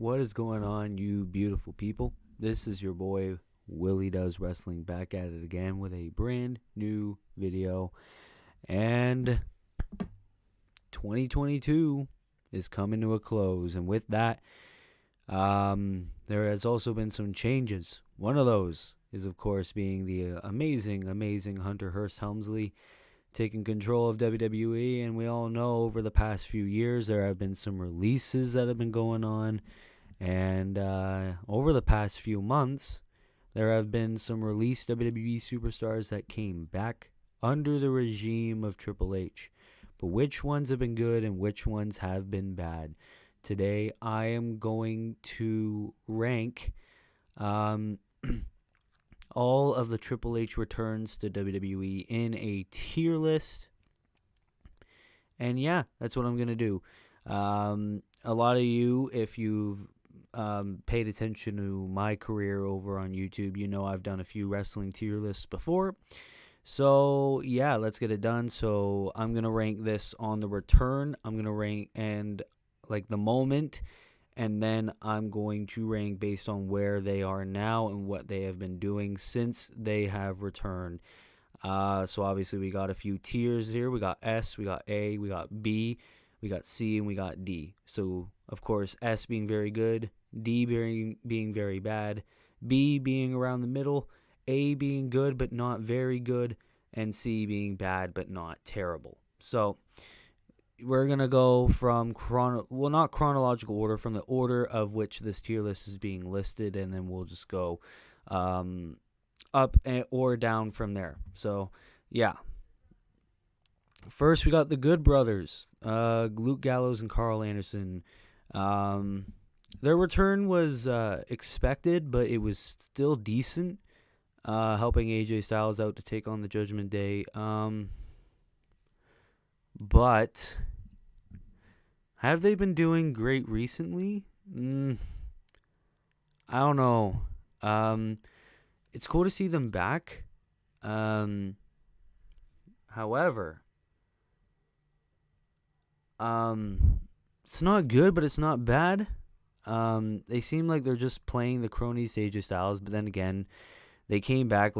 What is going on, you beautiful people? This is your boy Willie Does Wrestling back at it again with a brand new video. And 2022 is coming to a close. And with that, there has also been some changes. One of those is, of course, being the amazing Hunter Hearst Helmsley taking control of WWE. And we all know over the past few years there have been some releases that have been going on. And over the past few months, there have been some released WWE superstars that came back under the regime of Triple H. But which ones have been good and which ones have been bad? Today, I am going to rank all of the Triple H returns to WWE in a tier list. And yeah, that's what I'm going to do. A lot of you, if you've paid attention to my career over on YouTube, you know I've done a few wrestling tier lists before. So yeah, let's get it done. So I'm gonna rank this on the return. I'm gonna rank and like the moment, and then I'm going to rank based on where they are now and what they have been doing since they have returned. So obviously we got a few tiers here. We got S, we got A, we got B, we got C, and we got D. So of course S being very good, D being very bad, B being around the middle, A being good but not very good, and C being bad but not terrible. So we're going to go from not chronological order, from the order of which this tier list is being listed, and then we'll just go up or down from there. So yeah. First, we got the Good Brothers, Luke Gallows and Carl Anderson. Their return was expected, but it was still decent, helping AJ Styles out to take on the Judgment Day. But have they been doing great recently? I don't know. It's cool to see them back. However, it's not good, but it's not bad. They seem like they're just playing the cronies to AJ Styles, but then again, they came back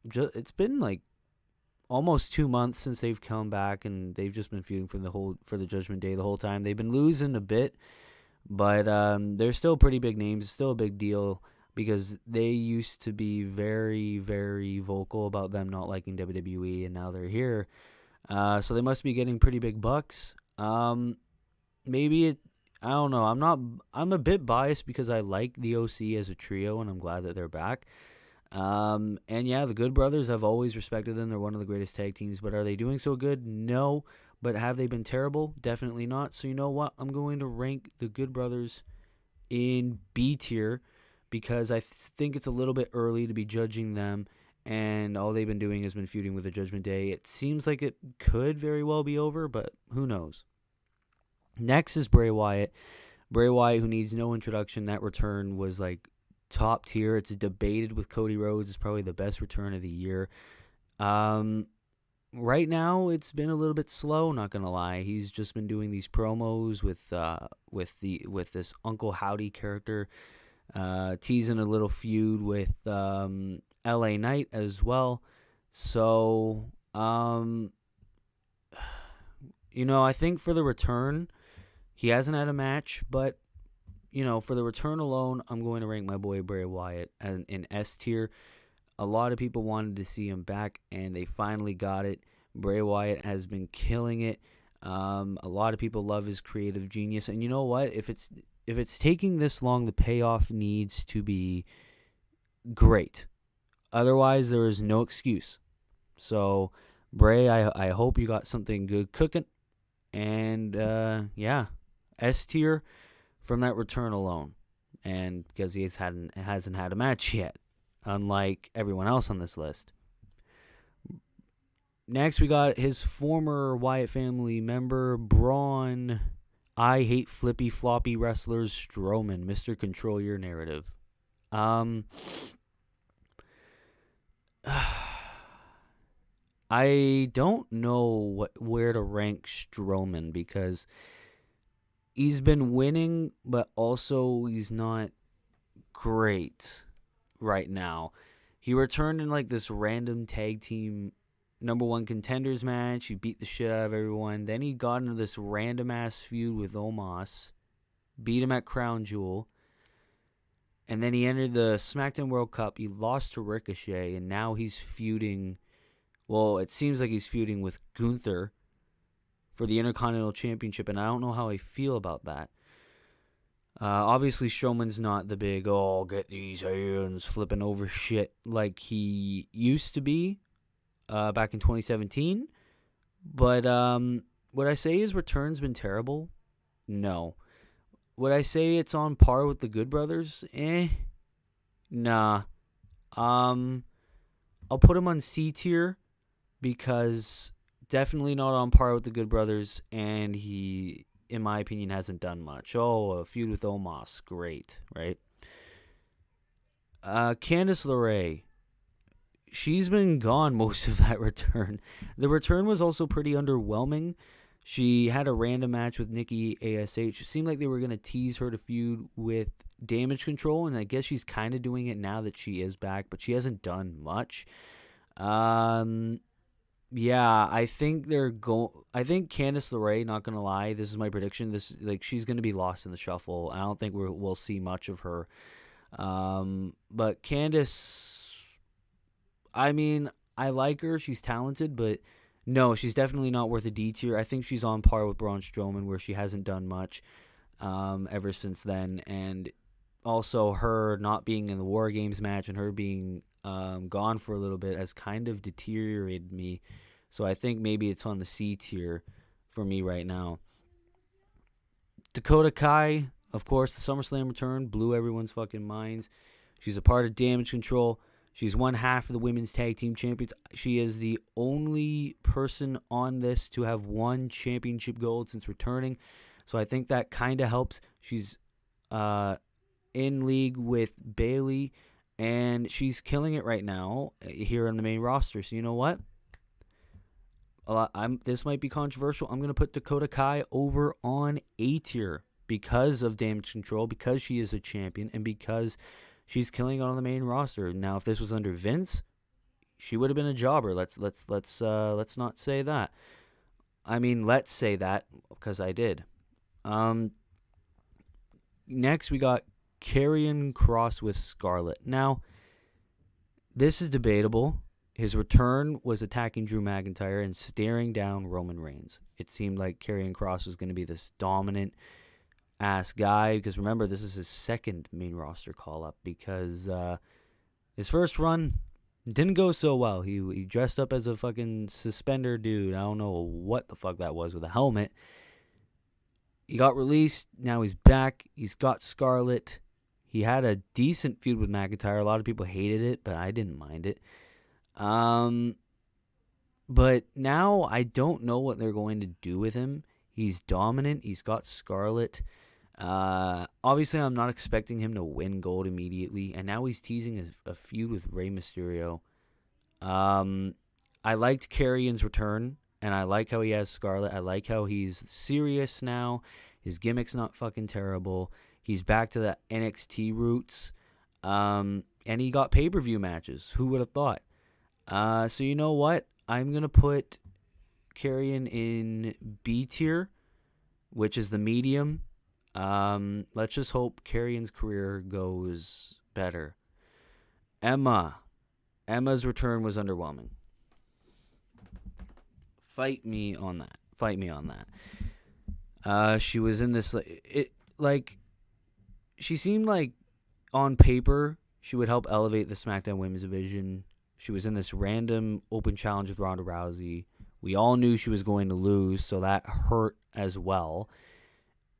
it's been like almost 2 months since they've come back, and they've just been feuding for the Judgment Day the whole time. They've been losing a bit, but they're still pretty big names. It's still a big deal because they used to be very, very vocal about them not liking WWE, and now they're here. So they must be getting pretty big bucks. I don't know. I'm a bit biased because I like the OC as a trio, and I'm glad that they're back. And yeah, the Good Brothers, I've always respected them. They're one of the greatest tag teams, but are they doing so good? No. But have they been terrible? Definitely not. So you know what? I'm going to rank the Good Brothers in B tier because I think it's a little bit early to be judging them, and all they've been doing has been feuding with the Judgment Day. It seems like it could very well be over, but who knows? Next is Bray Wyatt. Bray Wyatt, who needs no introduction. That return was like top tier. It's debated with Cody Rhodes. It's probably the best return of the year. Right now, it's been a little bit slow. Not gonna lie. He's just been doing these promos with this Uncle Howdy character, teasing a little feud with LA Knight as well. So I think for the return, he hasn't had a match, but, for the return alone, I'm going to rank my boy Bray Wyatt in S tier. A lot of people wanted to see him back, and they finally got it. Bray Wyatt has been killing it. A lot of people love his creative genius, and you know what? If it's taking this long, the payoff needs to be great. Otherwise, there is no excuse. So, Bray, I hope you got something good cooking. And, yeah, S tier from that return alone. And because he hasn't had a match yet, unlike everyone else on this list. Next, we got his former Wyatt family member, Braun. I hate flippy floppy wrestlers, Strowman. Mr. Control Your Narrative. I don't know where to rank Strowman because he's been winning, but also he's not great right now. He returned in like this random tag team number one contenders match. He beat the shit out of everyone. Then he got into this random ass feud with Omos, beat him at Crown Jewel. And then he entered the SmackDown World Cup. He lost to Ricochet, and now he's feuding. Well, it seems like he's feuding with Gunther for the Intercontinental Championship, and I don't know how I feel about that. Obviously, Strowman's not the big, get these hands, flipping over shit like he used to be back in 2017. But would I say his return's been terrible? No. Would I say it's on par with the Good Brothers? Nah. I'll put him on C tier because definitely not on par with the Good Brothers, and he, in my opinion, hasn't done much. A feud with Omos, great, right? Candice LeRae, she's been gone most of that return. The return was also pretty underwhelming. She had a random match with Nikki ASH. It seemed like they were going to tease her to feud with Damage Control, and I guess she's kind of doing it now that she is back, but she hasn't done much. Yeah, I think I think Candice LeRae, not gonna lie, this is my prediction. She's gonna be lost in the shuffle. I don't think we'll see much of her. But Candice, I mean, I like her. She's talented, but no, she's definitely not worth a D tier. I think she's on par with Braun Strowman, where she hasn't done much ever since then. And also, her not being in the War Games match and her being gone for a little bit has kind of deteriorated me. So I think maybe it's on the C tier for me right now. Dakota Kai, of course, the SummerSlam return blew everyone's fucking minds. She's a part of Damage Control. She's one half of the Women's Tag Team Champions. She is the only person on this to have won championship gold since returning. So I think that kind of helps. She's in league with Bayley, and she's killing it right now here on the main roster. So you know what? This might be controversial. I'm going to put Dakota Kai over on A tier because of Damage Control, because she is a champion, and because she's killing it on the main roster. Now, if this was under Vince, she would have been a jobber. Let's not say that. I mean, let's say that because I did. Next, we got Karrion Kross with Scarlett. Now, this is debatable. His return was attacking Drew McIntyre and staring down Roman Reigns. It seemed like Karrion Kross was going to be this dominant ass guy, because remember, this is his second main roster call-up, because his first run didn't go so well. He dressed up as a fucking suspender dude. I don't know what the fuck that was with a helmet. He got released. Now he's back. He's got Scarlett. He had a decent feud with McIntyre. A lot of people hated it, but I didn't mind it. But now I don't know what they're going to do with him. He's dominant. He's got Scarlett. Obviously, I'm not expecting him to win gold immediately. And now he's teasing a feud with Rey Mysterio. I liked Karrion's return, and I like how he has Scarlett. I like how he's serious now. His gimmick's not fucking terrible. He's back to the NXT roots. And he got pay-per-view matches. Who would have thought? So you know what? I'm going to put Karrion in B tier, which is the medium. Let's just hope Karrion's career goes better. Emma's return was underwhelming. Fight me on that. She was in this, she seemed like on paper she would help elevate the SmackDown Women's Division. She was in this random open challenge with Ronda Rousey. We all knew she was going to lose, so that hurt as well.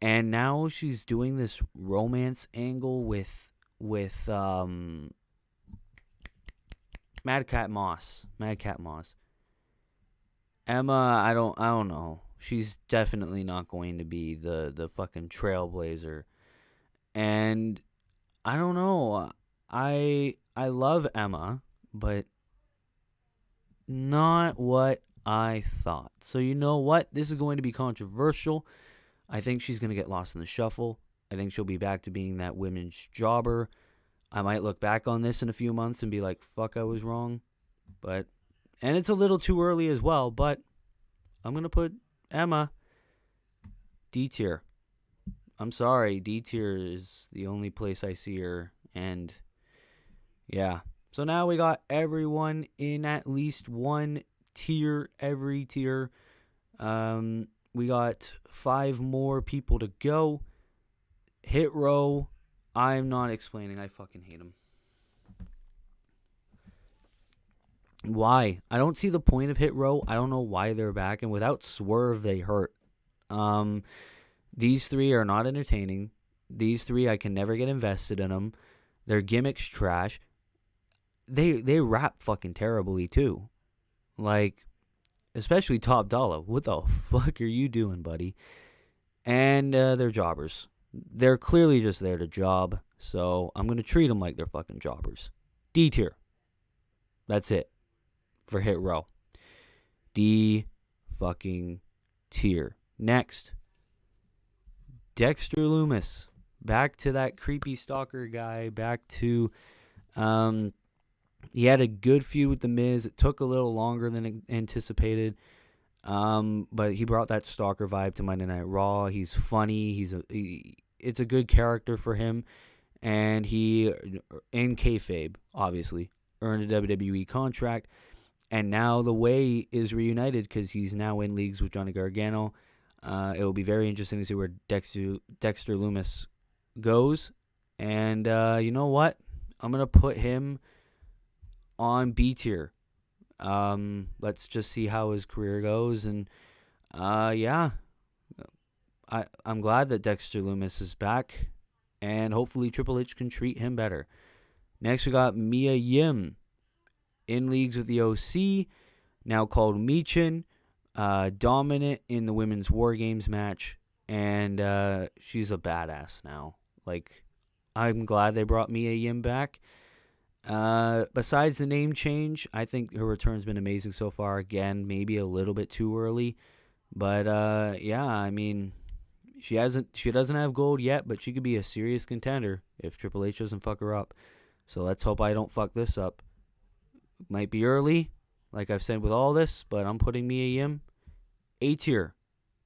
And now she's doing this romance angle with Madcap Moss. Emma, I don't know. She's definitely not going to be the fucking trailblazer. And I don't know. I love Emma, but not what I thought. So you know what? This is going to be controversial. I think she's going to get lost in the shuffle. I think she'll be back to being that women's jobber. I might look back on this in a few months and be like, fuck, I was wrong. And it's a little too early as well, but I'm going to put Emma D tier. I'm sorry, D tier is the only place I see her. And yeah. So now we got everyone in at least one tier, every tier. We got 5 more people to go. Hit Row, I'm not explaining. I fucking hate him. Why? I don't see the point of Hit Row. I don't know why they're back. And without Swerve, they hurt. These 3 are not entertaining. These 3, I can never get invested in them. Their gimmick's trash. They rap fucking terribly, too. Like, especially Top Dollar. What the fuck are you doing, buddy? And they're jobbers. They're clearly just there to job. So I'm going to treat them like they're fucking jobbers. D tier. That's it for Hit Row. D fucking tier. Next. Dexter Lumis. Back to that creepy stalker guy. Back to... he had a good feud with The Miz. It took a little longer than anticipated. But he brought that stalker vibe to Monday Night Raw. He's funny. It's a good character for him. And he, in kayfabe, obviously, earned a WWE contract. And now the Way is reunited because he's now in leagues with Johnny Gargano. It will be very interesting to see where Dexter Lumis goes. And you know what? I'm going to put him on B tier. Let's just see how his career goes. And yeah, I'm glad that Dexter Lumis is back. And hopefully Triple H can treat him better. Next, we got Mia Yim in leagues with the OC, now called Michin. Dominant in the Women's War Games match. And she's a badass now. Like, I'm glad they brought Mia Yim back. Besides the name change, I think her return's been amazing so far. Again, maybe a little bit too early. But yeah, I mean... She doesn't have gold yet, but she could be a serious contender if Triple H doesn't fuck her up. So let's hope I don't fuck this up. Might be early, like I've said with all this, but I'm putting Mia Yim A tier.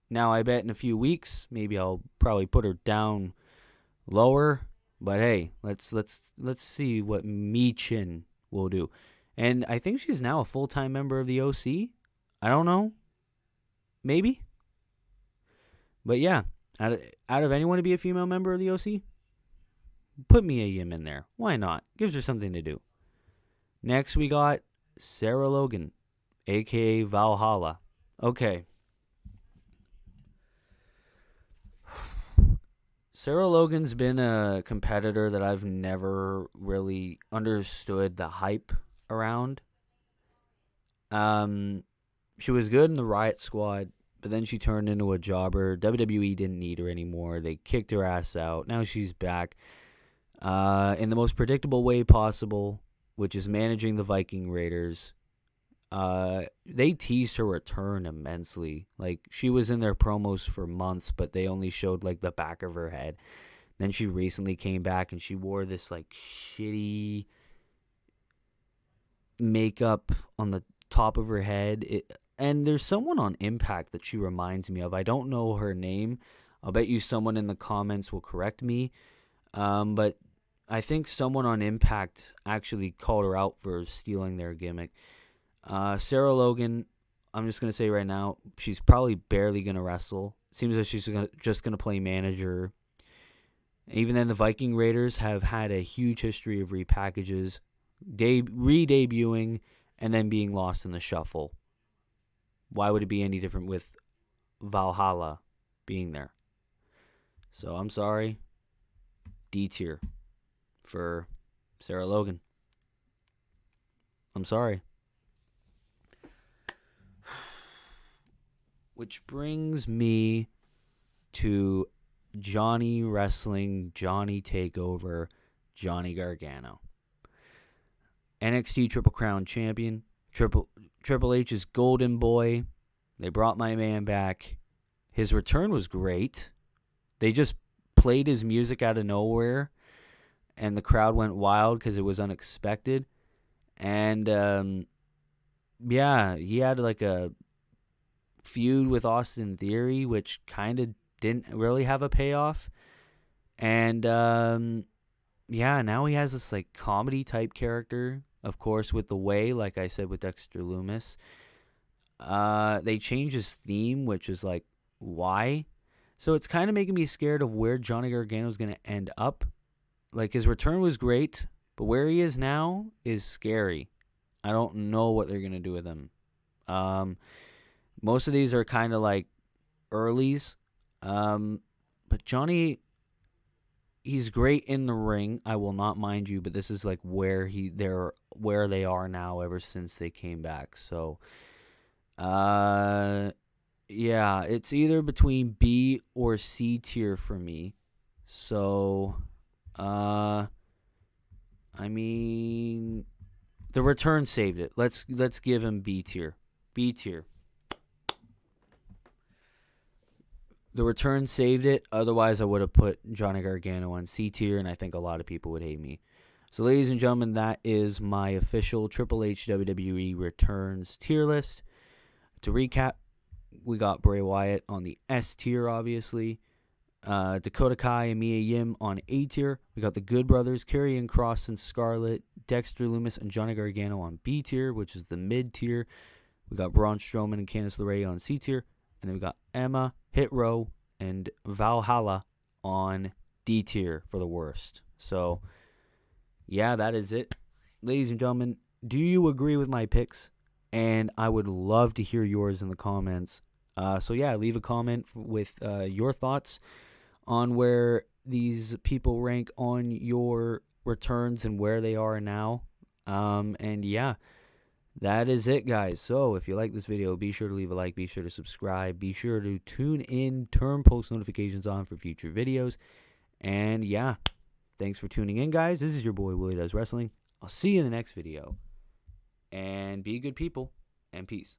Now I bet in a few weeks, maybe I'll probably put her down lower. But hey, let's see what Michin will do. And I think she's now a full-time member of the OC. I don't know. Maybe. But yeah. Out of anyone to be a female member of the OC, put Mia Yim in there. Why not? Gives her something to do. Next, we got Sarah Logan, a.k.a. Valhalla. Okay. Sarah Logan's been a competitor that I've never really understood the hype around. She was good in the Riot Squad. But then she turned into a jobber. WWE didn't need her anymore. They kicked her ass out. Now she's back in the most predictable way possible, which is managing the Viking Raiders. They teased her return immensely. Like, she was in their promos for months, but they only showed, like, the back of her head. Then she recently came back, and she wore this, like, shitty makeup on the top of her head. And there's someone on Impact that she reminds me of. I don't know her name. I'll bet you someone in the comments will correct me. But I think someone on Impact actually called her out for stealing their gimmick. Sarah Logan, I'm just going to say right now, she's probably barely going to wrestle. Seems like she's just going to play manager. Even then, the Viking Raiders have had a huge history of repackages, re-debuting, and then being lost in the shuffle. Why would it be any different with Valhalla being there? So I'm sorry. D tier for Sarah Logan. I'm sorry. Which brings me to Johnny Wrestling, Johnny Takeover, Johnny Gargano. NXT Triple Crown Champion. Triple H's golden boy. They brought my man back. His return was great. They just played his music out of nowhere, and the crowd went wild because it was unexpected. And yeah, he had like a feud with Austin Theory, which kind of didn't really have a payoff. And yeah, now he has this like comedy type character, of course, with The Way, like I said with Dexter Loomis. They changed his theme, which is like, why? So it's kind of making me scared of where Johnny Gargano is going to end up. Like, his return was great, but where he is now is scary. I don't know what they're going to do with him. Most of these are kind of like earlies. But Johnny, he's great in the ring. I will not mind you, but this is like where they are now ever since they came back. So, yeah, it's either between B or C tier for me. So, I mean, the return saved it. Let's give him B tier. B tier. The return saved it. Otherwise, I would have put Johnny Gargano on C tier, and I think a lot of people would hate me. So, ladies and gentlemen, that is my official Triple H WWE returns tier list. To recap, we got Bray Wyatt on the S tier, obviously. Dakota Kai and Mia Yim on A tier. We got the Good Brothers, Karrion Kross and Scarlett, Dexter Loomis and Johnny Gargano on B tier, which is the mid tier. We got Braun Strowman and Candice LeRae on C tier. And then we got Emma, Hit Row, and Valhalla on D tier for the worst. So, yeah, that is it. Ladies and gentlemen, do you agree with my picks? And I would love to hear yours in the comments. So, yeah, leave a comment with your thoughts on where these people rank on your returns and where they are now. And, yeah. That is it, guys. So, if you like this video, be sure to leave a like, be sure to subscribe, be sure to tune in, turn post notifications on for future videos. And, yeah, thanks for tuning in, guys. This is your boy, Willie Does Wrestling. I'll see you in the next video. And be good people, and peace.